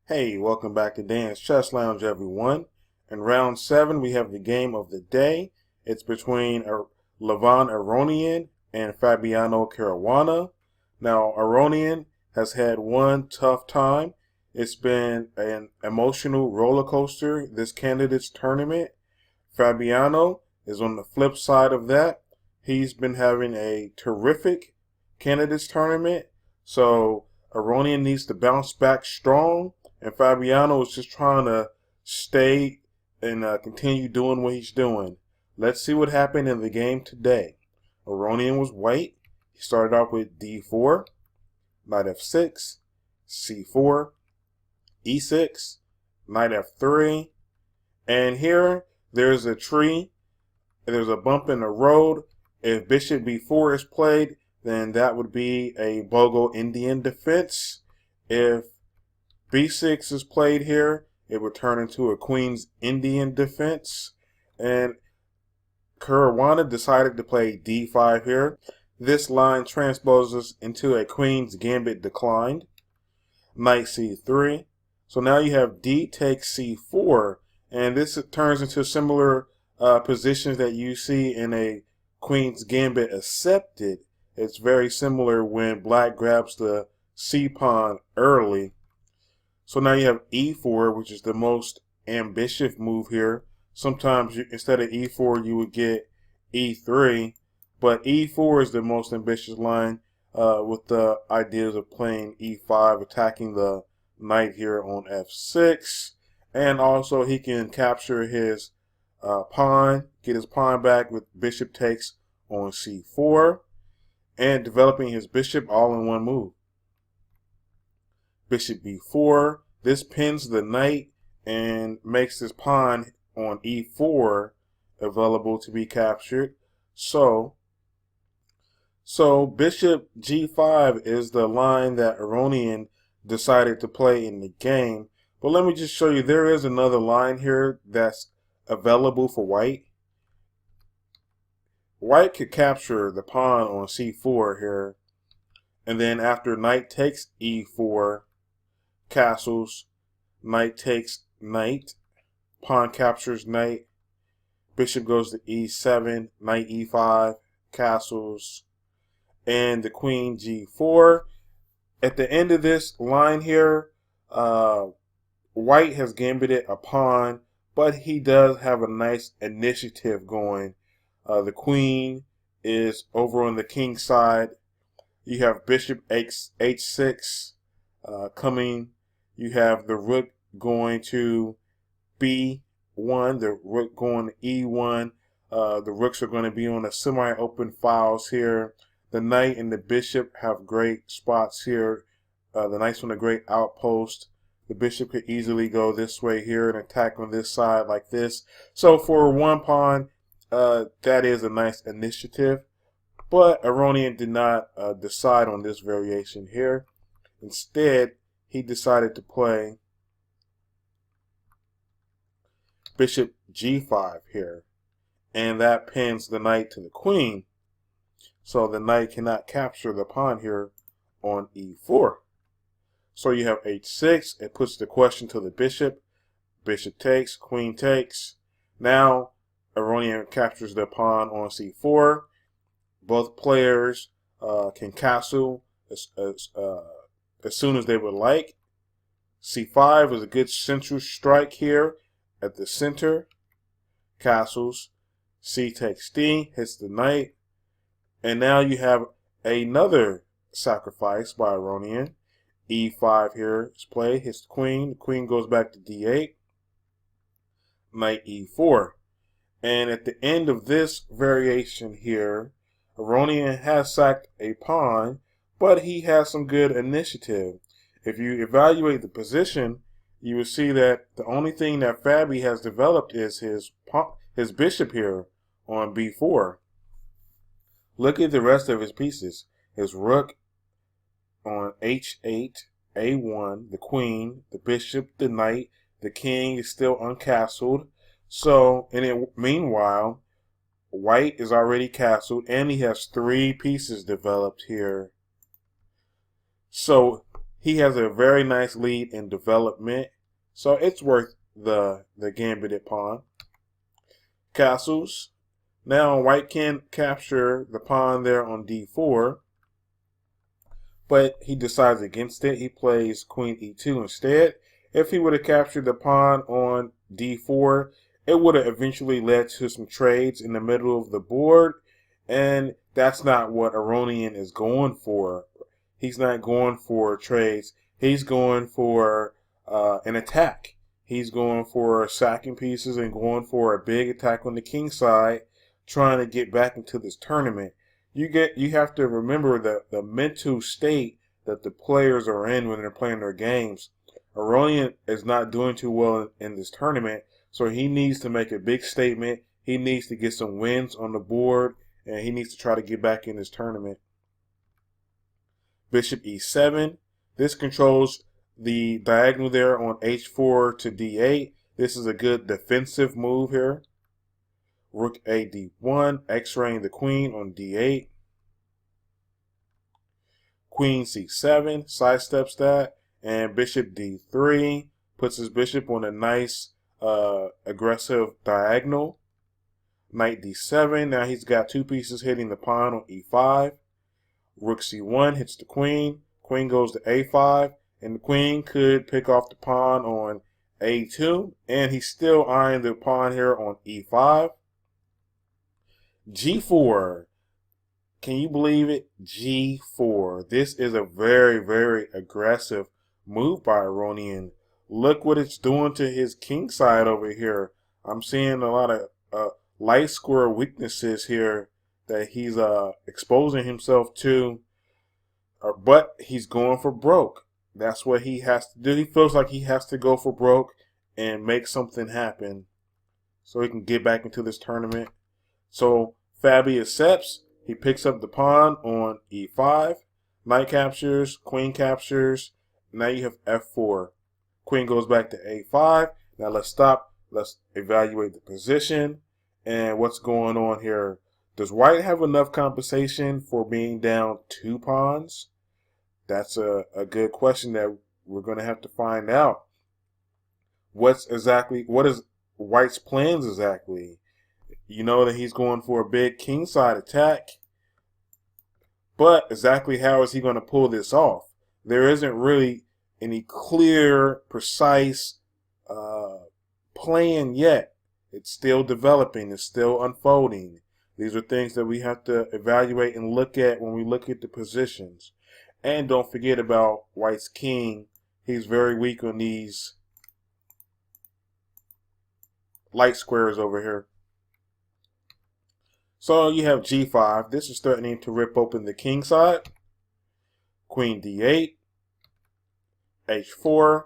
Hey, welcome back to Dan's Chess Lounge, everyone. In round 7, we have the game of the day. It's between Levon Aronian and Fabiano Caruana. Now, Aronian has had one tough time. It's been an emotional roller coaster, this candidates tournament. Fabiano is on the flip side of that. He's been having a terrific candidates tournament. So, Aronian needs to bounce back strong. And Fabiano is just trying to stay and continue doing what he's doing. Let's see what happened in the game today. Aronian was white. He started off with d4, knight f6, c4, e6, knight f3. And here, there's a tree. There's a bump in the road. If bishop b4 is played, then that would be a Bogo Indian defense. If b6 is played here, it would turn into a Queen's Indian defense. And Caruana decided to play d5 here. This line transposes into a Queen's Gambit declined. Knight c3. So now you have d takes c4. And this turns into similar positions that you see in a Queen's Gambit accepted. It's very similar when black grabs the c-pawn early. So now you have e4, which is the most ambitious move here. Sometimes instead of e4, you would get e3. But e4 is the most ambitious line with the ideas of playing e5, attacking the knight here on f6. And also he can capture his pawn, get his pawn back with bishop takes on c4. And developing his bishop all in one move. Bishop b4. This pins the knight and makes this pawn on e4 available to be captured. So bishop g5 is the line that Aronian decided to play in the game. But let me just show you, there is another line here that's available for white. White could capture the pawn on c4 here. And then after knight takes e4, castles, knight takes knight, pawn captures knight, bishop goes to e7, knight e5, castles, and the queen g4. At the end of this line here, white has gambited a pawn, but he does have a nice initiative going. The queen is over on the king side. You have bishop h6 coming. You have the rook going to b1, the rook going to e1. The rooks are going to be on a semi-open files here. The knight and the bishop have great spots here. The knight's on a great outpost. The bishop could easily go this way here and attack on this side like this. So for one pawn, that is a nice initiative. But Aronian did not decide on this variation here. Instead, he decided to play bishop g5 here. And that pins the knight to the queen. So the knight cannot capture the pawn here on e4. So you have h6. It puts the question to the bishop. Bishop takes, queen takes. Now Aronian captures the pawn on c4. Both players can castle as soon as they would like. c5 is a good central strike here at the center. Castles. C takes d, hits the knight. And now you have another sacrifice by Aronian. e5 here is played, hits the queen. The queen goes back to d8. Knight e4. And at the end of this variation here, Aronian has sacked a pawn, but he has some good initiative. If you evaluate the position, you will see that the only thing that Fabi has developed is his bishop here on b4. Look at the rest of his pieces. His rook on h8, a1, the queen, the bishop, the knight, the king is still uncastled. So, meanwhile, white is already castled, and he has 3 pieces developed here. So he has a very nice lead in development, so it's worth the gambited pawn. Castles. Now white can capture the pawn there on d4, but he decides against it. He plays queen e2 instead. If he would have captured the pawn on d4, it would have eventually led to some trades in the middle of the board, and that's not what Aronian is going for. He's not going for trades. He's going for an attack. He's going for sacking pieces and going for a big attack on the king side, trying to get back into this tournament. You have to remember the mental state that the players are in when they're playing their games. Aronian is not doing too well in this tournament, so he needs to make a big statement. He needs to get some wins on the board, and he needs to try to get back in this tournament. Bishop e7. This controls the diagonal there on h4 to d8. This is a good defensive move here. Rook a d1, x-raying the queen on d8. Queen c7, sidesteps that. And bishop d3 puts his bishop on a nice aggressive diagonal. Knight d7, now he's got two pieces hitting the pawn on e5. Rook c1 hits the queen. Queen goes to a5, and the queen could pick off the pawn on a2, and he's still eyeing the pawn here on e5. g4. Can you believe it? g4. This is a very, very aggressive move by Aronian. Look what it's doing to his king side over here. I'm seeing a lot of light square weaknesses here that he's exposing himself to, but he's going for broke. That's what he has to do. He feels like he has to go for broke and make something happen so he can get back into this tournament. So Fabi accepts. He picks up the pawn on e5. Knight captures, queen captures. Now you have f4. Queen goes back to a5. Now let's stop. Let's evaluate the position and what's going on here. Does white have enough compensation for being down 2 pawns? That's a good question that we're going to have to find out. What is white's plans exactly? You know that he's going for a big kingside attack, but exactly how is he going to pull this off? There isn't really any clear, precise plan yet. It's still developing. It's still unfolding. These are things that we have to evaluate and look at when we look at the positions. And don't forget about white's king. He's very weak on these light squares over here. So you have g5. This is threatening to rip open the king side. Queen d8. h4.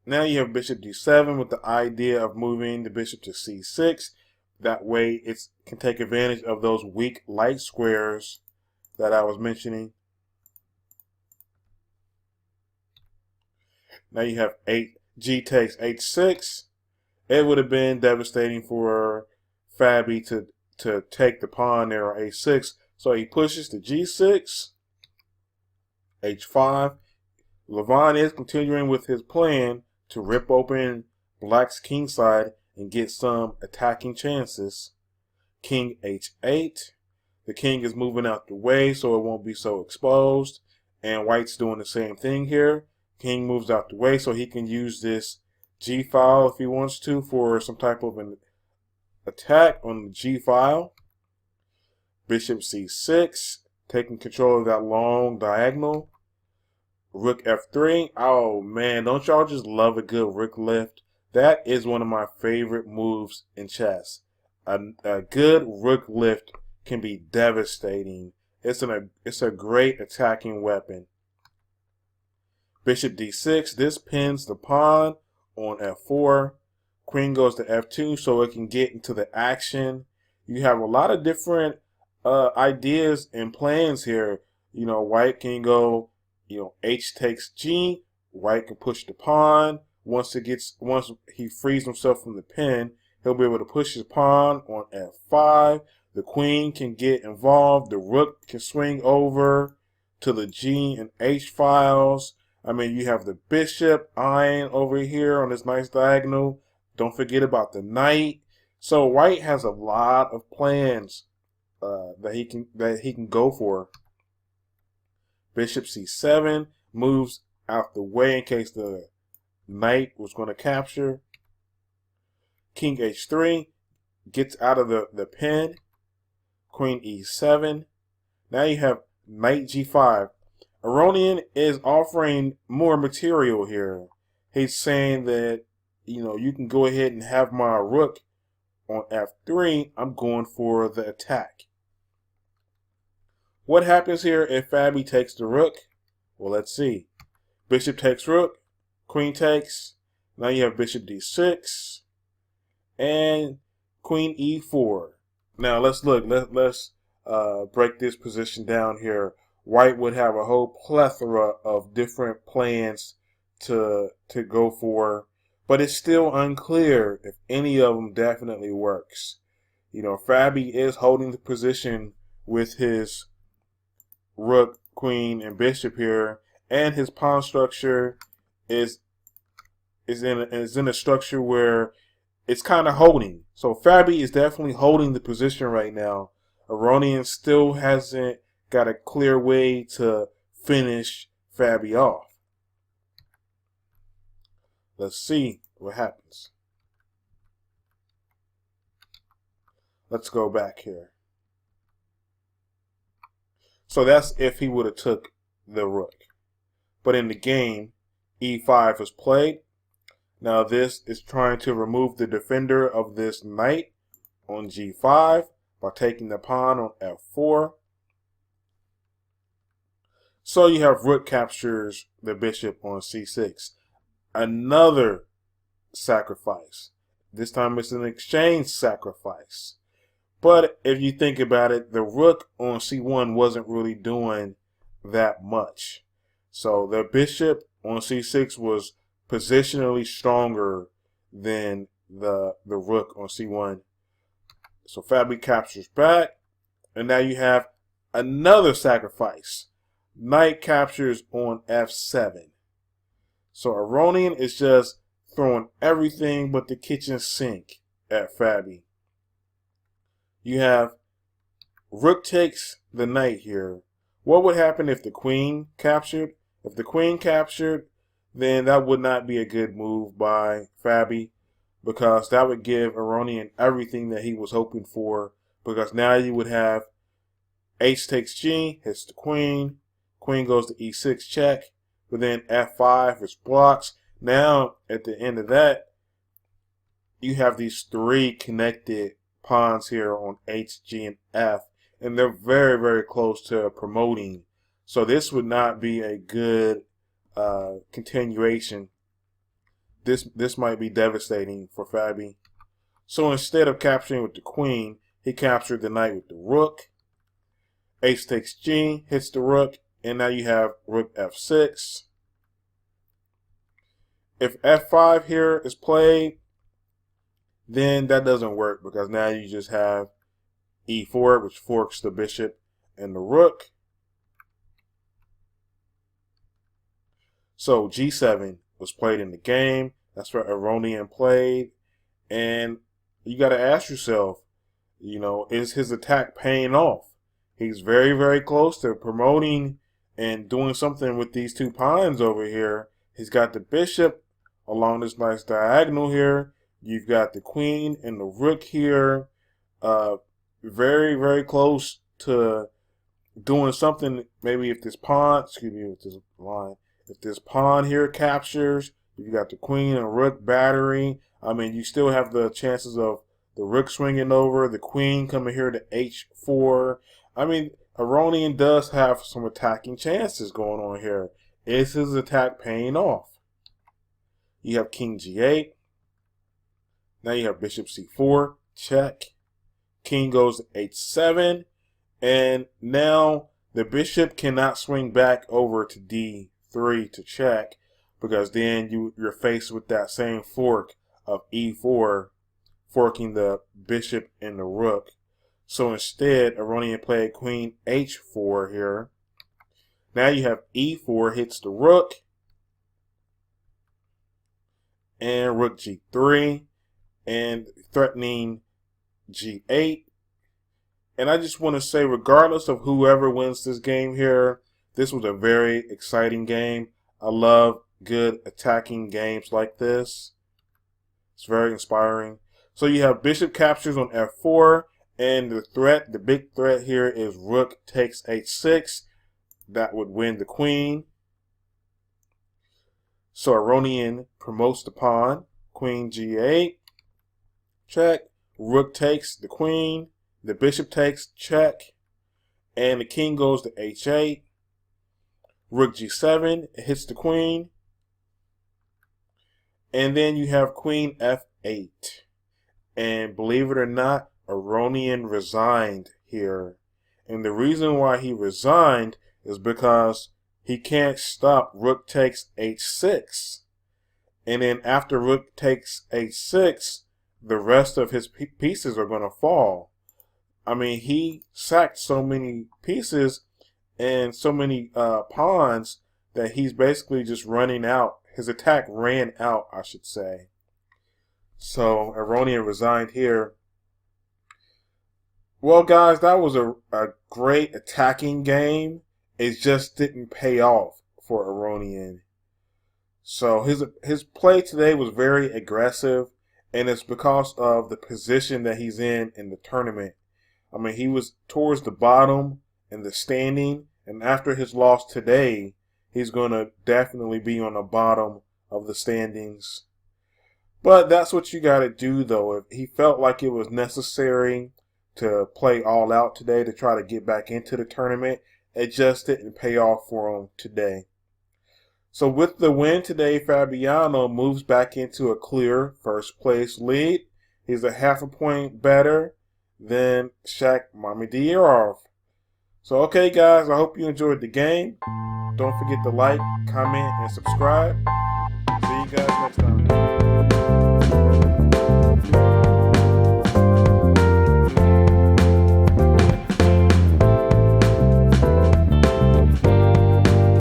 Now you have bishop d7 with the idea of moving the bishop to c6. That way it can take advantage of those weak light squares that I was mentioning. Now you have g takes h6. It would have been devastating for Fabi to take the pawn there on a6. So he pushes to g6, h5. Levon is continuing with his plan to rip open black's king side and get some attacking chances. King h8. The king is moving out the way so it won't be so exposed. And white's doing the same thing here. King moves out the way so he can use this g file if he wants to for some type of an attack on the g file. Bishop c6, taking control of that long diagonal. Rook f3. Oh man, don't y'all just love a good rook lift? That is one of my favorite moves in chess. A good rook lift can be devastating. It's a great attacking weapon. Bishop d6. This pins the pawn on f4. Queen goes to f2 so it can get into the action. You have a lot of different ideas and plans here. You know, white can go, h takes g. White can push the pawn. Once he frees himself from the pin, he'll be able to push his pawn on f5. The queen can get involved. The rook can swing over to the g and h files. I mean, you have the bishop eyeing over here on this nice diagonal. Don't forget about the knight. So white has a lot of plans that he can go for. Bishop c7 moves out the way in case the knight was going to capture. King h3 gets out of the pin. Queen e7. Now you have knight g5. Aronian is offering more material here. He's saying that, you can go ahead and have my rook on f3. I'm going for the attack. What happens here if Fabi takes the rook? Well, let's see. Bishop takes rook. Queen takes. Now you have bishop d6. And queen e4. Now let's look. Let's break this position down here. White would have a whole plethora of different plans to go for, but it's still unclear if any of them definitely works. Fabi is holding the position with his rook, queen, and bishop here, and his pawn structure is in a structure where it's kind of holding. So Fabi is definitely holding the position right now. Aronian still hasn't got a clear way to finish Fabi off. Let's see what happens. Let's go back here. So that's if he would have took the rook. But in the game, e5 was played. Now this is trying to remove the defender of this knight on g5 by taking the pawn on f4. So you have rook captures the bishop on c6. Another sacrifice. This time it's an exchange sacrifice. But if you think about it, the rook on c1 wasn't really doing that much. So the bishop on c6 was positionally stronger than the rook on c1. So Fabi captures back. And now you have another sacrifice. Knight captures on f7. So Aronian is just throwing everything but the kitchen sink at Fabi. You have rook takes the knight here. What would happen if the queen captured? If the queen captured, then that would not be a good move by Fabi, because that would give Aronian everything that he was hoping for, because now you would have h takes g, hits the queen, queen goes to e6 check, but then f5 is blocks. Now, at the end of that, you have these three connected pawns here on h, g, and f, and they're very, very close to promoting. So this would not be a good continuation. This might be devastating for Fabi. So instead of capturing with the queen, he captured the knight with the rook. H takes g, hits the rook, and now you have rook f6. If f5 here is played, then that doesn't work, because now you just have e4, which forks the bishop and the rook. So g7 was played in the game. That's what Aronian played. And you got to ask yourself, is his attack paying off? He's very, very close to promoting and doing something with these two pawns over here. He's got the bishop along this nice diagonal here. You've got the queen and the rook here. Very, very close to doing something. Maybe if this pawn, with this line, if this pawn here captures, you've got the queen and rook battery. I mean, you still have the chances of the rook swinging over, the queen coming here to h4. I mean, Aronian does have some attacking chances going on here. Is his attack paying off? You have king g8. Now you have bishop c4, check. King goes to h7. And now the bishop cannot swing back over to d3 to check, because then you're faced with that same fork of e4, forking the bishop and the rook. So instead, Aronian played queen h4 here. Now you have e4 hits the rook. and rook g3 and threatening g8. And I just want to say, regardless of whoever wins this game here, this was a very exciting game. I love good attacking games like this. It's very inspiring. So you have bishop captures on f4, and the big threat here is rook takes h6. That would win the queen. So Aronian promotes the pawn. Queen g8. Check. Rook takes the queen. The bishop takes, check. And the king goes to h8. Rook g7. It hits the queen. And then you have queen f8. And believe it or not, Aronian resigned here. And the reason why he resigned is because he can't stop rook takes h6. And then after rook takes h6, the rest of his pieces are going to fall. I mean, he sacked so many pieces and so many pawns that he's basically just running out. His attack ran out, I should say. So Aronian resigned here. Well, guys, that was a great attacking game. It just didn't pay off for Aronian. So his play today was very aggressive, and it's because of the position that he's in the tournament. I mean, he was towards the bottom in the standing, and after his loss today, he's going to definitely be on the bottom of the standings. But that's what you got to do, though. If he felt like it was necessary to play all out today to try to get back into the tournament, it just didn't pay off for him today. So with the win today, Fabiano moves back into a clear first place lead. He's a half a point better than Shaq Mamediyarov. So okay, guys, I hope you enjoyed the game. Don't forget to like, comment, and subscribe. See you guys next time.